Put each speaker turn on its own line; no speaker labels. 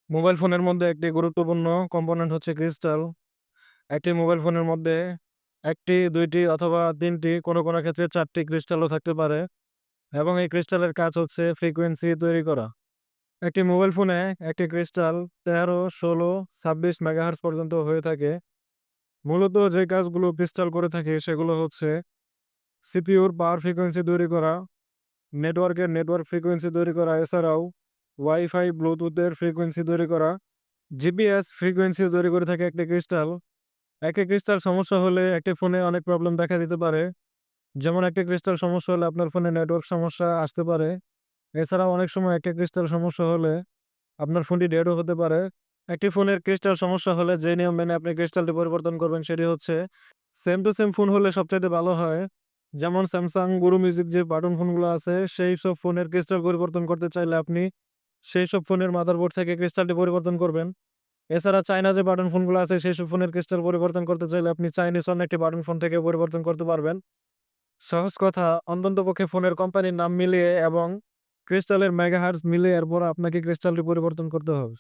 Mobile ফোনের মধ্যে একটি গুরুত্বপূর্ণ কম্পোনেন্ট হচ্ছে ক্রিস্টাল। একটি মোবাইল ফোনের মধ্যে ১ টি, ২ টি অথবা ৩ টি কোনো ক্ষেত্রে ৪ টি ক্রিস্টালও থাকতে পারে এবং এই ক্রিস্টালের কাজ হচ্ছে ফ্রিকোয়েন্সি তৈরি করা। একটি মোবাইল ফোনে একটি ক্রিস্টাল ১৩, ১৬, ২৬ মেগাহার্টজ পর্যন্ত হয়ে থাকে। মূলত যে কাজগুলো ক্রিস্টাল করে থাকে সেগুলো হচ্ছে সিপিইউর পাওয়ার ফ্রিকোয়েন্সি তৈরি করা, নেটওয়ার্ক ফ্রিকোয়েন্সি তৈরি করা, এছাড়াও ওয়াইফাই, ব্লুটুথের ফ্রিকোয়েন্সি তৈরি করা, জিপিএস ফ্রিকোয়েন্সি তৈরি করে থাকে একটি ক্রিস্টাল। একটি ক্রিস্টাল সমস্যা হলে একটি ফোনে অনেক প্রবলেম দেখা দিতে পারে। যেমন একটি ক্রিস্টাল সমস্যা হলে আপনার ফোনে নেটওয়ার্ক সমস্যা আসতে পারে। এছাড়াও অনেক সময় একটি ক্রিস্টাল সমস্যা হলে আপনার ফোনটি ডেডও হতে পারে। একটি ফোনের ক্রিস্টাল সমস্যা হলে যে নিয়ম মেনে আপনি ক্রিস্টালটি পরিবর্তন করবেন সেটি হচ্ছে সেম টু সেম ফোন হলে সবচাইতে ভালো হয়। যেমন Samsung, Guru Music যে বাটন ফোনগুলো আছে সেই সব ফোনের ক্রিস্টাল পরিবর্তন করতে চাইলে আপনি সেইসব ফোনের মাদারবোর্ড থেকে ক্রিস্টালটি পরিবর্তন করবেন। এছাড়া চায়না যে বাটন ফোনগুলো আছে সেইসব ফোনের ক্রিস্টাল পরিবর্তন করতে চাইলে আপনি চাইনিজ অন্য একটি বাটন ফোন থেকে পরিবর্তন করতে পারবেন। সহজ কথা, অন্ততপক্ষে ফোনের কোম্পানির নাম মিলিয়ে এবং ক্রিস্টালের মেগাহার্টজ মিলিয়ে এরপর আপনাকে ক্রিস্টালটি পরিবর্তন করতে হবে।